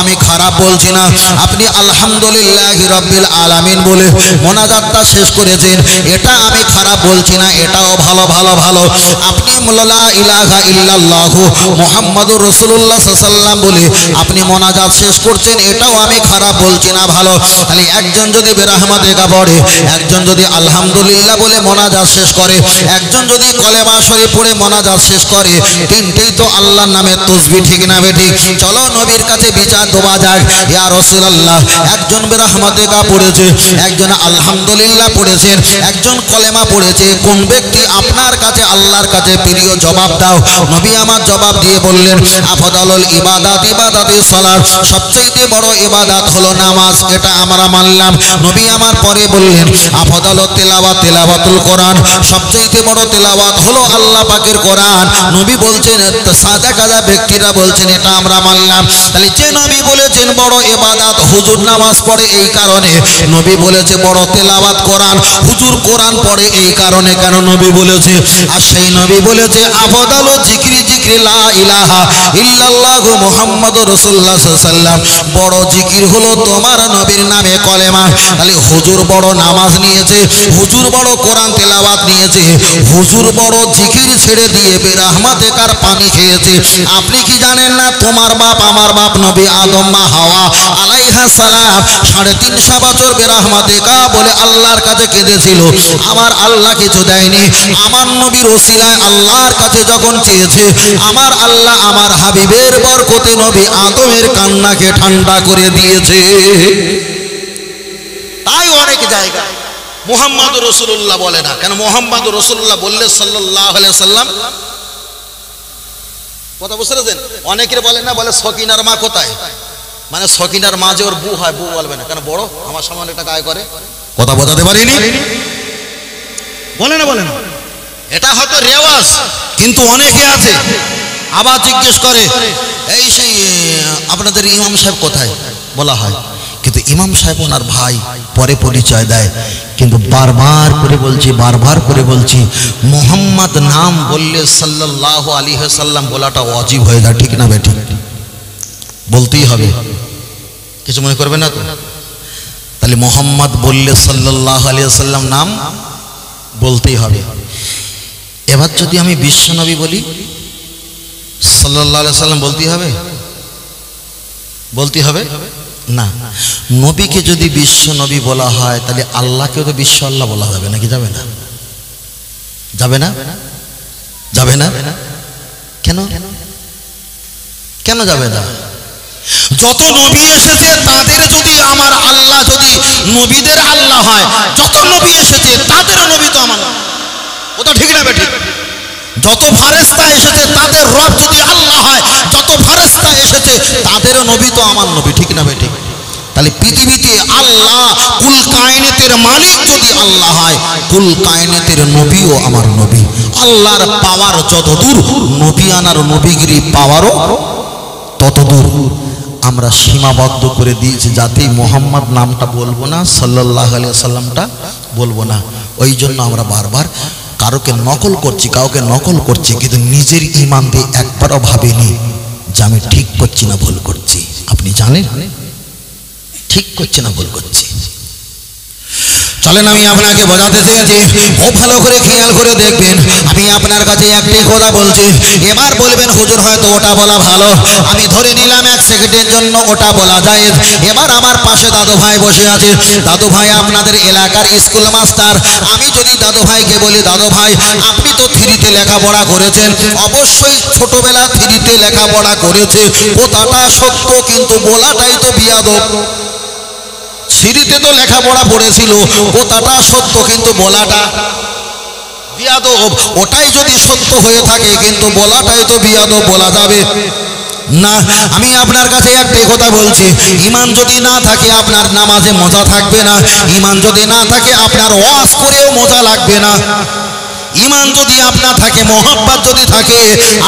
আমি খারাপ বলছি না। আপনি আলহামদুলিল্লাহি রাব্বিল আলামিন বলে মোনাজাতটা শেষ করেছেন, এটা আমি খারাপ বলছি না, এটাও ভালো। আপনি লা ইলাহা ইল্লাল্লাহু মুহাম্মাদুর রাসূলুল্লাহ সাল্লাল্লাহু আলাইহি ওয়াসাল্লাম বলে আপনি মোনাজাত শেষ করছেন, এটাও আমি খারাপ বলছি না, ভালো। তাহলে একজন যদি বিরহমাতিকা পড়ে, একজন যদি আলহামদুলিল্লাহ বলে মোনাজাত শেষ করে, একজন যদি কলেমা শরীফ পড়ে মোনাজাত শেষ করে, তিনটেই তো আল্লাহর নামে তাসবিহ, ঠিক না বেঠিক? চলো নবীর কাছে বিচার দেওয়া যাক। ইয়া রাসূলুল্লাহ, একজন বিরহমাতিকা পড়েছে, একজন আলহামদুলিল্লাহ পড়েছেন, একজন কলেমা পড়েছে, কোন ব্যক্তি আপনার কাছে আল্লাহর কাছে প্রিয়? জবাব দাও। নবী আমার জবাব দিয়ে বললেন, আফদালুল ইবাদাতি সালাত, সবচেয়ে বড় ইবাদত হলো নামাজ, এটা আমরা মানলাম। নবী আমার পরে বললেন, আফদালুত তিলাওয়াতুল কোরআন, সবচেয়ে বড় তেলাওয়াত হলো আল্লাহ পাকের কোরআন। নবী বলছেন, সাদা কাদা ব্যক্তিরা বলছেন, এটা আমরা মানলাম। তাহলে যে নবী বলেছেন বড় ইবাদত হুজুর নামাজ পড়ে, এই কারণে নবী বলেছে বড় তেলাওয়াত কোরআন, হুজুর কোরআন পড়ে এই কারণে, কেন নবী বলেছে। আর সেই নবী বলেছে আফদালু জিকরি লা ইলাহা ইল্লাল্লাহু মুহাম্মাদুর রাসূলুল্লাহ সাল্লাল্লাহু আলাইহি ওয়াসাল্লাম, বড় জিকির হলো তোমার নবীর নামে কলেমা। তাহলে হুজুর বড় নামাজ নিয়েছে, হুজুর বড় কোরআন তেলাওয়াত নিয়েছে, হুজুর বড় জিকির ছেড়ে দিয়ে বিরহমাতিকার পানি খেয়েছে। আপনি কি জানেন না তোমার বাপ আমার বাপ নবী আদম মা হাওয়া আলাইহিস সালাম 350 বছর বিরহমাতিকা বলে আল্লাহর কাছে কেঁদেছিল, আমার আল্লাহ কিছু দেয়নি। আমার নবীর ওসিলায় আল্লাহর কাছে যখন চেয়েছে, আমার আল্লাহ আমার হাবিবের বরকতে নবী আদমের কান্নাকে ঠান্ডা করে দিয়েছে। তাই অনেক জায়গায় মুহাম্মাদুর রাসূলুল্লাহ বলে না, কেন? মুহাম্মাদুর রাসূলুল্লাহ বললে সাল্লাল্লাহু আলাইহি ওয়াসাল্লাম, কথা বুঝতে পেরেছেন? অনেকের বলে না, বলে সকিনার মা কোথায়, মানে সকিনার মা যে ওর বউ হয়, বউ বলবে না, কেন? বড় আমার সামনে একটা গায়ে করে, কথা বোঝাতে পারিনি, বলে না। এটা হয়তো রেওয়াজ, কিন্তু অনেকে আছে আবার জিজ্ঞেস করে, এই সেই আপনাদের ইমাম সাহেব কোথায়, বলা হয়। কিন্তু ইমাম সাহেব ওনার ভাই, পরে পরিচয় দেয়। কিন্তু বারবার করে বলছি মুহাম্মদ নাম বললে সাল্লাল্লাহু আলাইহি ওয়াসাল্লাম বলাটা ওয়াজিব হয়ে যায়, ঠিক না বেঠিক? বলতেই হবে, কিছু মনে করবে না তো? তাহলে মুহাম্মদ বললে সাল্লাল্লাহু আলাইহি ওয়াসাল্লাম নাম বলতেই হবে। এবার যদি আমি বিশ্বনবী বলি সাল্লাল্লাহু আলাইহি ওয়াসাল্লাম, বলতেই হবে? না, নবীকে যদি বিশ্ব নবী বলা হয় তাহলে আল্লাহকেও তো বিশ্ব আল্লাহ বলা যাবে নাকি? যাবে না? যাবে না? যাবে না? কেন কেন যাবে না? যত নবী এসেছে তাদের যদি আমার আল্লাহ যদি নবীদের আল্লাহ হয়, যত নবী এসেছে তাদের নবী তো আমার, ওটা ঠিক না বেঠিক? যত ফারেস্তা এসেছে তাদের রব যদি আল্লাহ হয়, যত ফারেস্তা এসেছে তাদেরও নবী তো আমার নবী, ঠিক না বেঠিক? তাহলে পৃথিবীতে আল্লাহ কুল কায়নাতের মালিক যদি আল্লাহ হয়, কুল কায়নাতের নবীও আমার নবী। আল্লাহর পাওয়ার যত দূর, নবী আনার নবীগিরি পাওয়ারও তত দূর। আমরা সীমাবদ্ধ করে দিয়েছি যাতে মোহাম্মদ নামটা বলবো না, সাল্লাল্লাহু আলাইহি সাল্লামটা বলবো না। ওই জন্য আমরা বারবার কাউকে নকল করছি, কিন্তু নিজের ঈমান দিয়ে একবারও ভাবিনি যে আমি ঠিক করছি না ভুল করছি। আপনি জানেন ঠিক করছি না ভুল করছি। চলেন আমি আপনাকে বোঝাতে চেয়েছি, খুব ভালো করে খেয়াল করে দেখবেন। আমি আপনার কাছে একটি কথা বলছি, এবার বলবেন হুজুর হয়তো ওটা বলা ভালো, আমি ধরে নিলাম 1 সেকেন্ডের জন্য ওটা বলা যায়। এবার আমার পাশে দাদু ভাই বসে আছে, দাদু ভাই আপনাদের এলাকার স্কুল মাস্টার। আমি যদি দাদু ভাইকে বলি, দাদু ভাই আপনি তো 3তে লেখাপড়া করেছেন, অবশ্যই ছোটবেলা 3তে লেখাপড়া করেছে, কথাটা সত্য, কিন্তু বলাটাই তো বিয়াদব। 3তে তো লেখাপড়া পড়েছিল, কথাটা সত্য, কিন্তু বলাটা বিয়াদব। ওটাই যদি সত্য হয়ে থাকে, কিন্তু বলাটাই তো বিয়াদব বলা যাবে না। আমি আপনার কাছে একটাই কথা বলছি, ঈমান যদি না থাকে আপনার নামাজে মজা থাকবে না, ঈমান যদি না থাকে আপনার ওয়াজ করেও মজা লাগবে না। ঈমান যদি আপনার থাকে, মোহাব্বত যদি থাকে,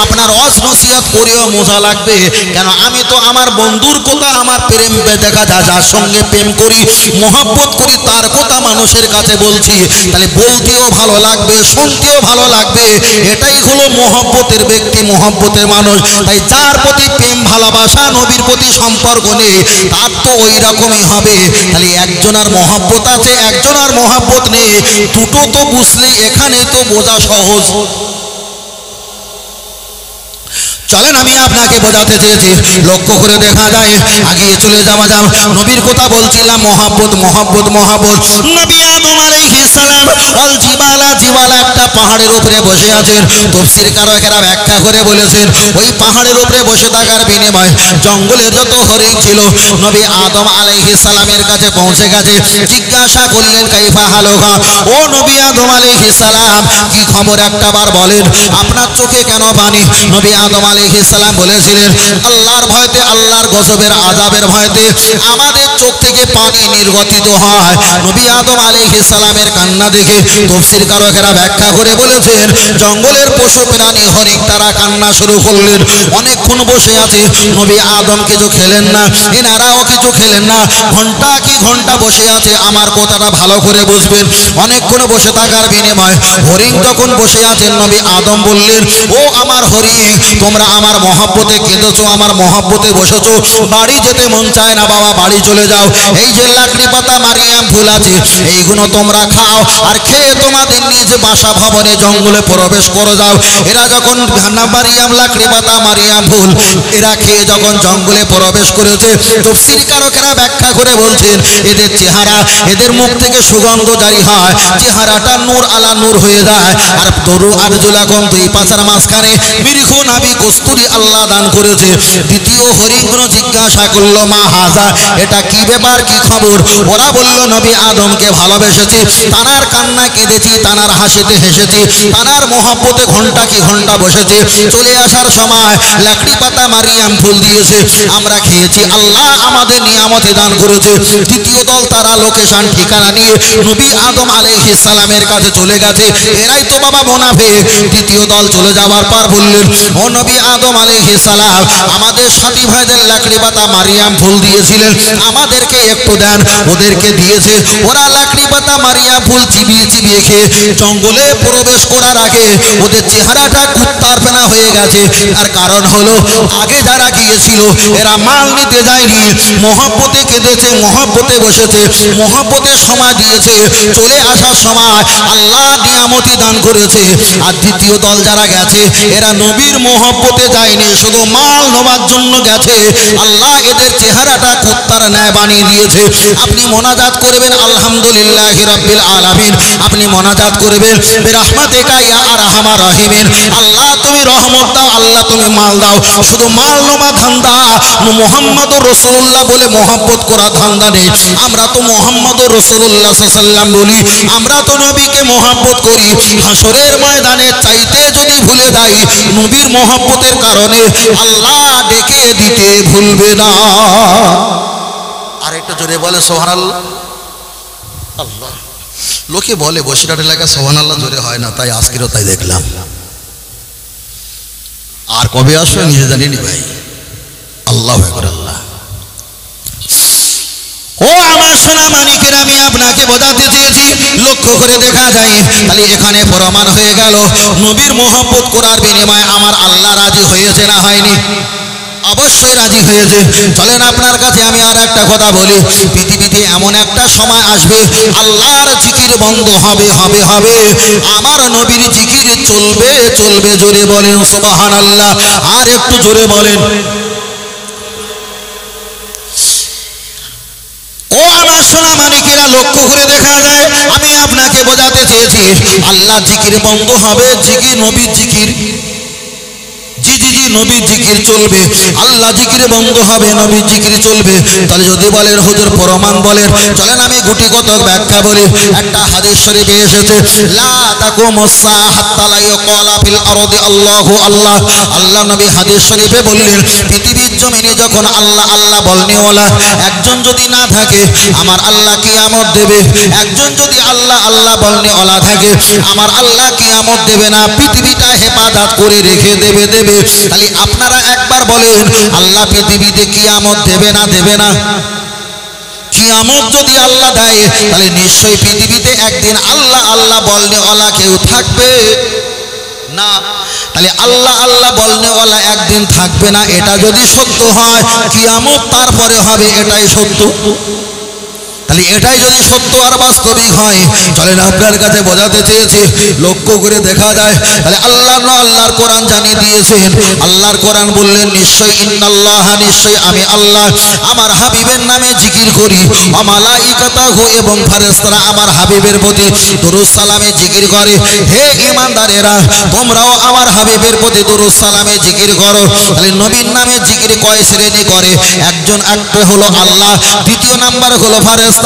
আপনার ওয়াজ নসিহত করেও মজা লাগবে। কেন? আমি তো আমার বন্ধুর কথা, আমার প্রেম দেখা যায়, যার সঙ্গে প্রেম করি, মোহাব্বত করি, তার কথা মানুষের কাছে বলছি, তাহলে বলতেও ভালো লাগবে, শুনতেও ভালো লাগবে। এটাই হলো মোহাব্বতের ব্যক্তি, মোহাব্বতের মানুষ। তাই যার প্রতি প্রেম ভালোবাসা, নবীর প্রতি সম্পর্ক নেই, তার তো ওই রকমই হবে। তাহলে একজনের মোহাব্বত আছে, একজনের মোহাব্বত নেই, দুটো তো বুঝলে এখানে তো বোঝা সহজ। চলেন আমি আপনাকে বোঝাতে চেয়েছি, লক্ষ্য করে দেখা যায়, আগে চলে যাওয়া যাক। নবীর কথা বলছিলাম, মহব্বত। নবী আদম আলাইহিস সালাম আল জিবালা একটা পাহাড়ের উপরে বসে আছেন। তাফসীর কারকেরা ব্যাখ্যা করে বলেছেন, ওই পাহাড়ের উপরে বসে থাকার বিনিময়ে জঙ্গলের যত হরিণ ছিল নবী আদম আলাইহিস সালামের কাছে পৌঁছে গেছে। জিজ্ঞাসা করলেন, কাইফা হালুকা, ও নবী আদম আলাইহিস সালাম কি খবর একটা বার বলেন, আপনার চোখে কেন পানি? নবী আদম আলাইহিস সালাম বলেছিলেন, আল্লাহর ভয়তে, আল্লাহর গজবের আযাবের ভয়তে আমাদের চোখ থেকে পানি নির্গতিত হয়। নবী আদম আলাইহিস সালামের কান্না দেখে তাফসীর কারকেরা ব্যাখ্যা করে বলেছেন, জঙ্গলের পশু প্রাণী হরিণ তারা কান্না শুরু করলেন। অনেকক্ষণ বসে আছে, নবী আদম কিছু খেলেন না, এনারাও কিছু খেলেন না, ঘন্টা কি ঘন্টা বসে আছে। আমার কথাটা ভালো করে বুঝবেন। অনেকক্ষণ বসে থাকার বিনিময়ে হরিণ যখন বসে আছেন, নবী আদম বললেন, ও আমার হরিণ, তোমরা আমার মহব্বতে কেঁদেছো, আমার মহব্বতে বসেছো, বাড়ি যেতে মন চায় না বাবা, বাড়ি চলে যাও। এই যে লাকড়ি পাতা মারিয়াম ফুল আছে, এইগুলো তোমরা খাও, আর খেয়ে তোমাদের নিজ বাসা ভবনে জঙ্গলে প্রবেশ করে যাও। এরা যখন মারিয়াম লাকড়ি পাতা মারিয়াম ফুল এরা খেয়ে যখন জঙ্গলে প্রবেশ করেছে, তাফসীর কারকেরা ব্যাখ্যা করে বলছেন, এদের চেহারা, এদের মুখ থেকে সুগন্ধ জারি হয়, চেহারাটা নূর আলা নূর হয়ে যায়। আর তরু আর জুলাকম, দুই পাশার মাঝখানে মৃখ নাবি কস্তুরী আল্লাহ দান করেছে। দ্বিতীয় হরিণগুলো জিজ্ঞাসা করলো, মা হাজা, এটা কি ব্যাপার, কি খবর? ওরা বলল, নবী আদমকে ভালোবেসেছি, তানার কান্না কেঁদেছি, তানার হাসিতে হেসেছি, তানার মহব্বতে ঘন্টা কি ঘন্টা বসেছি। চলে আসার সময় লাকড়ি পাতা মারিয়াম ফুল দিয়েছে, আমরা খেয়েছি, আল্লাহ আমাদের নিয়ামতে দান করেছে। তৃতীয় দল তারা লোকেশন ঠিকানা নিয়ে নবী আদম আলাইহিস সালামের কাছে চলে গেছে, এরাই তো বাবা মুনাফিক। তৃতীয় দল চলে যাওয়ার পর বললেন, ও নবী আদম আলাইহিস সালাম, আমাদের সাথী ভাইদের লাকড়ি পাতা মারিয়াম ফুল দিয়েছিলেন, আমাদেরকে একটু দেন। ওদেরকে দিয়েছে, ওরা লাকড়ি পাতা মারিয়াম ফুল ফুল চিবিয়ে চিবিয়ে খেয়ে জঙ্গলে প্রবেশ করার আগে ওদের চেহারাটা কুত্তার পেনা হয়ে গেছে। তার কারণ হলো আগে যারা গিয়েছিল এরা মাল নিতে যায়নি, মহব্বতে কেঁদেছে, মহব্বতে বসেছে, মহব্বতে সময় দিয়েছে, চলে আসার সময় আল্লাহ নিয়ামতি দান করেছে। আর দ্বিতীয় দল যারা গেছে এরা নবীর মহব্বতে যায়নি, শুধু মাল নেওয়ার জন্য গেছে। আল্লাহ এদের চেহারাটা কুত্তার ন্যায় বানিয়ে দিয়েছে। আপনি মোনাজাত করবেন আলহামদুলিল্লাহি রাব্বিল আলামিন, আপনি মোনাজাত করবেন বিরহমাতিকা ইয়া আরহামার রাহিমিন। আল্লাহ তুমি রহমত দাও, আল্লাহ তুমি মাল দাও। শুধু মাল নেওয়া ধান্দা, মুহাম্মদুর রাসূলুল্লাহ বলে মহব্বত করা ধান্দা নেই। আমরা তো মুহাম্মদুর রাসূলুল্লাহ সাল্লাল্লাহু আলাইহি ওয়াসাল্লাম বলি, আমরা তো নবীকে মহব্বত করি। হাসরের ময়দানে চাইতে যদি ভুলে যাই, নবীর মহব্বতের কারণে আল্লাহ ডেকে দিতে ভুলবে না। আর একটু জোরে বলে সুবহানাল্লাহ। আল্লাহ লোকে বলে বসিরহাট এলাকায় সুবহানাল্লাহ জোরে হয় না, তাই আজকেরও তাই দেখলাম। আর কবে আসবে নিজে জানিনি ভাই। আল্লাহু আকবার। আল্লাহ ও আমার সোনা মানিকের, আমি আপনাকে বোঝাতে চেয়েছি, লক্ষ্য করে দেখা যায় তাহলে এখানে প্রমাণ হয়ে গেল নবীর মহব্বত করার বিনিময়ে আমার আল্লাহ রাজি হয়েছে না হয়নি? অবশ্যই রাজি হয়েছে। চলেন আপনার কাছে আমি আর একটা কথা বলি, পৃথিবীতে এমন একটা সময় আসবে আল্লাহর জিকির বন্ধ হবে হবে হবে, আমার নবীর জিকির চলবে চলবে। জোরে বলেন সুবহানাল্লাহ। আর একটু জোরে বলেন। ও আমার সোনা মানিকেরা, লক্ষ্য করে দেখা যায় আমি আপনাকে বোঝাতে চেয়েছি আল্লাহ জিকির বন্ধ হবে, জিকির নবীর জিকির, জি জি জি নবীর জিকির চলবে। আল্লাহ জিকির বন্ধ হবে, নবীর জিকির চলবে। তাহলে যদি বলেন হুজুর প্রমাণ বলেন, চলেন আমি গুটি কতক ব্যাখ্যা বলি। একটা হাদিস শরীফে এসেছে, লা তাকুমুস সাআ হাত্তা লা ইউকালা ফিল আরদি আল্লাহু আল্লাহ। আল্লাহ নবী হাদিস শরীফে বললেন, পৃথিবীর জমিনে যখন আল্লাহ আল্লাহ বলনেওয়ালা একজন যদি না থাকে, আমার আল্লাহ কিয়ামত দেবে। একজন যদি আল্লাহ আল্লাহ বলনেওয়ালা থাকে, আমার আল্লাহ কিয়ামত দেবে না, পৃথিবীটা হেফাজত করে রেখে দেবে দেবে। তাহলে আপনারা একবার বলেন, আল্লাহ পৃথিবীতে কিয়ামত দেবে না দেবে না? কিয়ামত যদি আল্লাহ দেয়, তাহলে নিশ্চয়ই পৃথিবীতে একদিন আল্লাহ আল্লাহ বলনেওয়ালা কেউ থাকবে না। তাহলে আল্লাহ আল্লাহ বলনেওয়ালা একদিন থাকবে না, এটা যদি সত্য হয়, কিয়ামত তারপরে হবে, এটাই সত্য। তাহলে এটাই যদি সত্য আর বাস্তবিক হয়, চলেন আপনার কাছে বোঝাতে চেয়েছি, লক্ষ্য করে দেখা যায় তাহলে আল্লাহর কোরআন জানিয়ে দিয়েছেন। আল্লাহর কোরআন বললেন, নিশ্চয়ই ইন্নাল্লাহ, নিশ্চয়ই আমি আল্লাহ আমার হাবিবের নামে জিকির করি, ওয়া মালাইকাতাহু, এবং ফেরেশতারা আমার হাবিবের প্রতি দুরূদ সালামে জিকির করে। হে ঈমানদারেরা, তোমরাও আমার হাবিবের প্রতি দুরূদ সালামে জিকির করো। তাহলে নবীর নামে জিকির কয় শ্রেণী করে? একজন একটা হলো আল্লাহ, দ্বিতীয় নাম্বার হলো ফেরেশতা,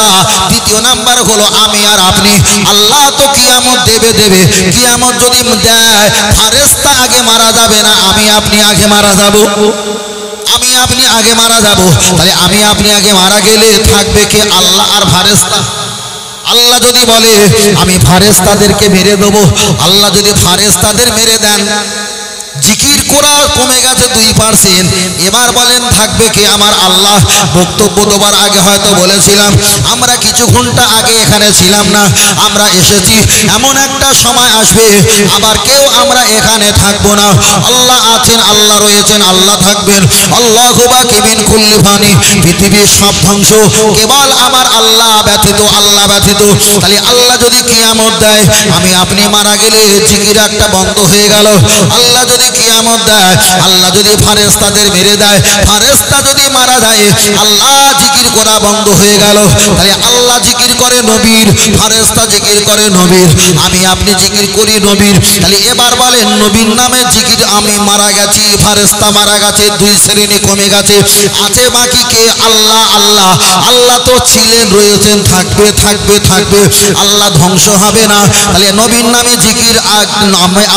তৃতীয় নাম্বার হলো আমি আর আপনি। আল্লাহ তো কিয়ামত দেবে দেবে, কিয়ামত যদি দেয়, ফেরেশতা আগে মারা যাবে না, আমি আপনি আগে মারা যাব। আমি আপনি আগে মারা যাব। তাহলে আমি আপনি আগে মারা গেলে থাকবে কে? আল্লাহ আর ফেরেশতা। আল্লাহ যদি বলে আমি ফেরেশতাদেরকে মেরে দেবো, আল্লাহ যদি ফেরেশতাদের মেরে দেন, জিকির করা কমে গেছে 2%, এবার বলেন থাকবে কে? আমার আল্লাহ। বক্তব্য দেবার আগে হয়তো বলেছিলাম, আমরা কিছু ঘন্টা আগে এখানে ছিলাম না, আমরা এসেছি। এমন একটা সময় আসবে আবার কেউ আমরা এখানে থাকবো না। আল্লাহ আছেন, আল্লাহ রয়েছেন, আল্লাহ থাকবেন। আল্লাহু বাকি মিন কুল্লি ফানি, পৃথিবীর সব ধ্বংস কেবল আমার আল্লাহ ব্যতীত, আল্লাহ ব্যতীত। তাহলে আল্লাহ যদি কিয়ামত দেয়, আমি আপনি মারা গেলে জিকির একটা বন্ধ হয়ে গেল। আল্লাহ যদি কিয়ামত দেয়, আল্লাহ যদি ফেরেশতাদের মেরে দেয়, ফেরেশতা যদি মারা যায়, আল্লাহ জিকির করা বন্ধ হয়ে গেল। তাহলে আল্লাহ জিকির করে নবীর, ফেরেশতা জিকির করে নবীর, আমি আপনি জিকির করি নবীর। তাহলে এবার বলেন নবীর নামে জিকির, আমি মারা গেছি, ফেরেশতা মারা গেছে, 2 শ্রেণী কমে গেছে। আছে বাকি কে? আল্লাহ আল্লাহ। আল্লাহ তো ছিলেন, রয়েছেন, থাকবে থাকবে থাকবে, আল্লাহ ধ্বংস হবে না। তাহলে নবীর নামে জিকির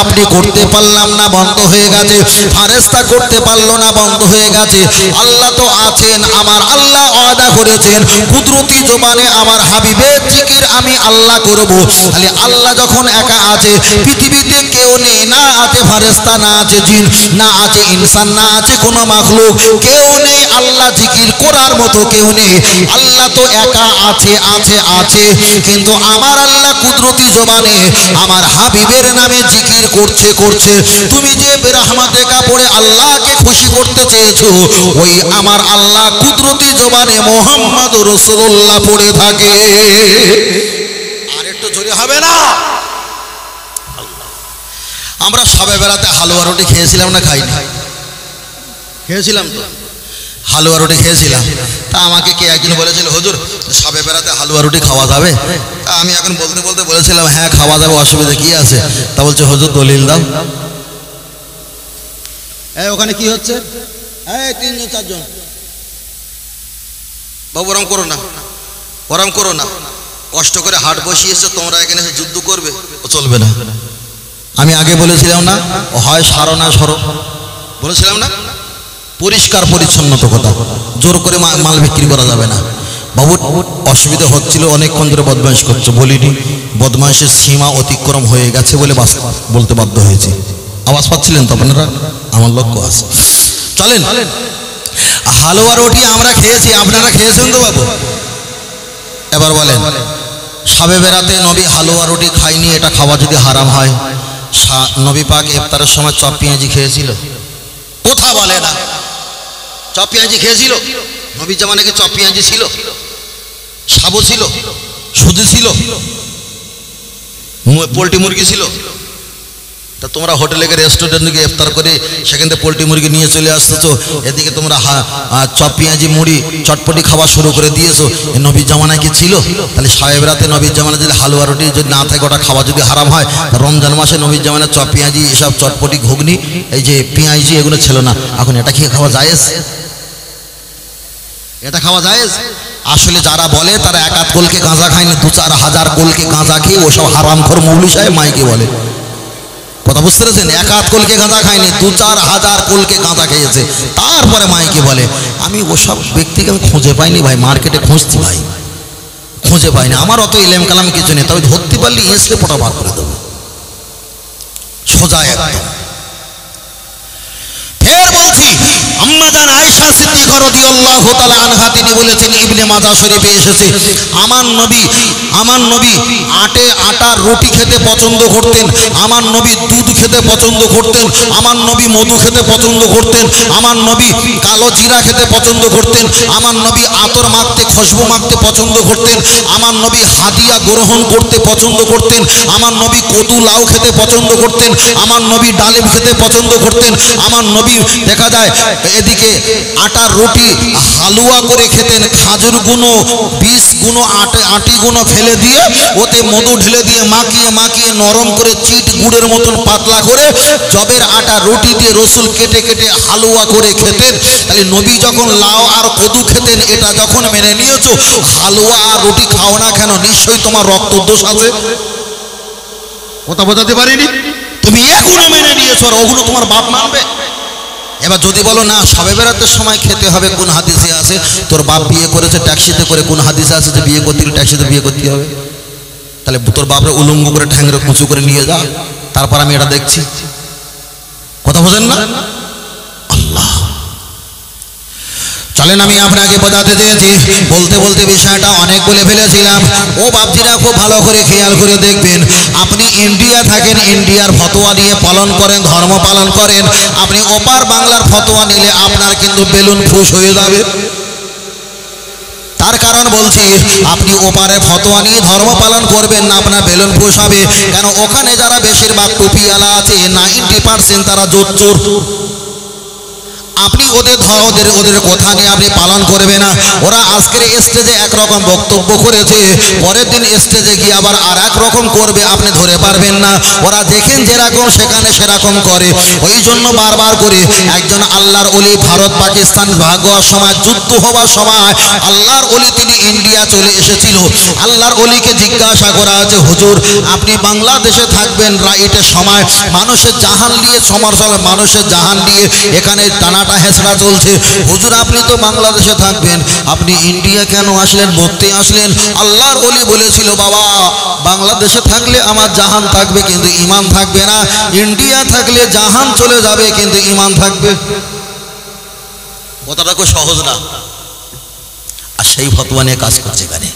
আপনি করতে পারলাম না, বন্ধ হয়ে গেছে, ফারেস্তা করতে পারলো না, বন্ধ হয়ে গেছে। আল্লাহ তো আছেন, আমার আল্লাহ ওয়াদা করেছেন কুদরতি জবানে আমার হাবিবের জিকির আমি আল্লাহ করব। তাহলে আল্লাহ যখন একা আছে, পৃথিবীতে কেউ নেই, না আছে ফারেস্তা, না আছে জিন, না আছে ইনসান, না আছে কোনো মাখলুক, কেউ নেই আল্লাহ জিকির করার মতো কেউ নেই। আল্লাহ তো একা আছে আছে আছে, কিন্তু আমার আল্লাহ কুদরতি জবানে আমার হাবিবের নামে জিকির করছে করছে। তুমি যে বেরহমাতে কাপড়ে আল্লাহকে খুশি করতে চেয়েছো, ওই আমার আল্লাহ কুদরতি জবানে মোহাম্মদ রাসূলুল্লাহ পড়ে থাকে। আর একটু জোরে হবে না? আমরা সবে বেড়াতে হালুয়া রুটি খেয়েছিলাম না খাইনি? খেয়েছিলাম তো, হালুয়া রুটি খেয়েছিলাম। তা আমাকে কে একদিন বলেছিল, হুজুর সবে বেড়াতে হালুয়া রুটি খাওয়া যাবে? তা আমি এখন বলতে বলতে বলেছিলাম হ্যাঁ খাওয়া যাবে, অসুবিধা কি আছে? তা বলছে হুজুর দলিল দাও। ওখানে কি হচ্ছে? তিনজন চারজন, বাবু ওরম করো না, ওরম করো না, কষ্ট করে হাট বসিয়েছো, তোমরা এখানে যুদ্ধ করবে, ও চলবে না। আমি আগে বলেছিলাম না, হয় সারো না সরো, বলেছিলাম না? পরিষ্কার পরিচ্ছন্নতা কথা, জোর করে মাল বিক্রি করা যাবে না। বাবু অসুবিধা হচ্ছিল, অনেকক্ষণ ধরে বদমাইশ করছো, বলিনি, বদমাইশের সীমা অতিক্রম হয়ে গেছে বলে বলতে বাধ্য হয়েছে। আওয়াজ পাচ্ছিলেন তো আপনারা? আমার লক্ষ্য আছে। চলেন, হালুয়া রুটি আমরা খেয়েছি, আপনারা খেয়েছেন তো বাবু? এবার বলেন, শবে বেরাতে নবী হালুয়া রুটি খায়নি, এটা খাওয়া যদি হারাম হয়? নবী পাক ইফতারের সময় চপ পেঁয়াজি খেয়েছিল? কথা বলে না। চপ পেঁয়াজি খেয়েছিল? নবীর জামানায় কি চপ পেঁয়াজি ছিল? সাবু ছিল? সুজি ছিল? পোলট্রি মুরগি ছিল? তা তোমরা হোটেলে গিয়ে রেস্টুরেন্টে গিয়ে ইফতার করে সেখান থেকে পোলট্রি মুরগি নিয়ে চলে আসতেছো, এদিকে তোমরা চপ পেঁয়াজি মুড়ি চটপটি খাওয়া শুরু করে দিয়েছো। নবীর জামানায় কি ছিল? তাহলে সাহেব রাতে নবীর জামানায় যদি হালুয়া রুটি যদি না থাকে, ওটা খাওয়া যদি হারাম হয়, রমজান মাসে নবীর জামানায় চপ পেঁয়াজি এসব চটপটি ঘুগনি এই যে পেঁয়াজি এগুলো ছিল না, এখন এটা কি খাওয়া জায়েজ? এটা খাওয়া জায়েজ? আসলে যারা বলে তারা এক আধ কোলকে গাঁজা খায়নি, 2-4 হাজার কোলকে গাঁজা খেয়ে ওসব হারামখোর মৌলভী সাহেব মাইকে বলে। কথা বুঝতে পেরেছেন? 1 আধ কোলকে গাঁজা খায়নি, 2-4 হাজার কোলকে গাঁজা খেয়েছে, তারপরে মাইকে বলে। আমি ওসব ব্যক্তিকে আমি খুঁজে পাইনি ভাই, মার্কেটে খুঁজছি ভাই, খুঁজে পাইনি। আমার অত ইলেম কালাম কিছু নেই, তবে ধরতে পারলে এসে পোটা বার করে দেবো সোজা একদম। ফের বলছি, আম্মা জান আয়েশা সিদ্দিকা রাদিয়াল্লাহু তাআলা আনহা তিনি বলেছেন, ইবনে মাজাহ শরীফে এসেছে, আমার নবী আটার রুটি খেতে পছন্দ করতেন, আমার নবী দুধ খেতে পছন্দ করতেন, আমার নবী মধু খেতে পছন্দ করতেন, আমার নবী কালো জিরা খেতে পছন্দ করতেন, আমার নবী আতর মাখতে খুশবু মাখতে পছন্দ করতেন, আমার নবী হাদিয়া গ্রহণ করতে পছন্দ করতেন, আমার নবী কদু লাউ খেতে পছন্দ করতেন, আমার নবী ডালিম খেতে পছন্দ করতেন, আমার নবী দেখা যায় এদিকে আটার রুটি হালুয়া করে খেতেন, খাজুর গুঁড়ো 20 গুঁড়ো আটি গুঁড়ো ফেলে দিয়ে ওতে মধু ঢেলে দিয়ে মাখিয়ে মাখিয়ে নরম করে চিট গুড়ের মতন পাতলা করে জবের আটা রুটি দিয়ে রসুল কেটে কেটে হালুয়া করে খেতেন। তাহলে নবী যখন লাউ আর কদু খেতেন, এটা যখন মেনে নিয়েছো, হালুয়া আর রুটি খাও না কেন? নিশ্চয়ই তোমার রক্ত দোষ আছে। কথা বোঝাতে পারিনি? তুমি এগুলো মেনে নিয়েছো, আর ওগুলো তোমার বাপ মানবে? এবার যদি বলো না শবে বেরাতের সময় খেতে হবে, কোন হাদিসে আছে? তোর বাপ বিয়ে করেছে ট্যাক্সিতে করে, কোন হাদিসে আছে যে বিয়ে করতে গেলে ট্যাক্সিতে বিয়ে করতে হবে? তাহলে তোর বাপরে উলঙ্গ করে ঠ্যাংরে কুচু করে নিয়ে যা, তারপর আমি এটা দেখছি। কথা বোঝেন না? আল্লাহ, চলেন আমি আপনাকে বোঝাতে চেয়েছি, বলতে বলতে বিষয়টা অনেক বলে ফেলেছিলাম। ও বাপজিরা খুব ভালো করে খেয়াল করে দেখবেন, আপনি ইন্ডিয়া থাকেন, ইন্ডিয়ার ফতোয়া নিয়ে পালন করেন, ধর্ম পালন করেন, আপনি ওপার বাংলার ফতোয়া নিলে আপনার কিন্তু বেলুন ফুস হয়ে যাবে। তার কারণ বলছি, আপনি ওপারে ফতোয়া নিয়ে ধর্ম পালন করবেন না, আপনার বেলুন ফুস হবে। কেন? ওখানে যারা বেশিরভাগ টুপিওয়ালা আছে 90% তারা জোচ্চোর। আপনি ওদের কথা নিয়ে আপনি পালন করবে না। ওরা আজকের স্টেজে একরকম বক্তব্য করেছে, পরের দিন স্টেজে গিয়ে আবার আর এক রকম করবে, আপনি ধরে পারবেন না। ওরা দেখেন যেরকম সেখানে সেরকম করে। ওই জন্য বারবার করে একজন আল্লাহর ওলি ভারত পাকিস্তান ভাগ হওয়ার সময়, যুদ্ধ হওয়ার সময় আল্লাহর ওলি তিনি ইন্ডিয়া চলে এসেছিল। আল্লাহর ওলিকে জিজ্ঞাসা করা হয়েছে, হুজুর আপনি বাংলাদেশে থাকবেন রাইটের সময়, মানুষের জাহান নিয়ে সমরসল, মানুষের জাহান নিয়ে এখানে টানাটা হেঁচড়া চলছে, হুজুর আপনি তো বাংলাদেশে থাকবেন, আপনি ইন্ডিয়া কেন আসলেন, মরতে আসলেন? আল্লাহর ওলি বলেছিল, বাবা বাংলাদেশে থাকলে আমার জাহান থাকবে কিন্তু ঈমান থাকবে না, ইন্ডিয়া থাকলে জাহান চলে যাবে কিন্তু ঈমান থাকবে। কথাটা খুব সহজ না, আর সেই ফতোয়া নিয়ে কাজ করছে এখানে।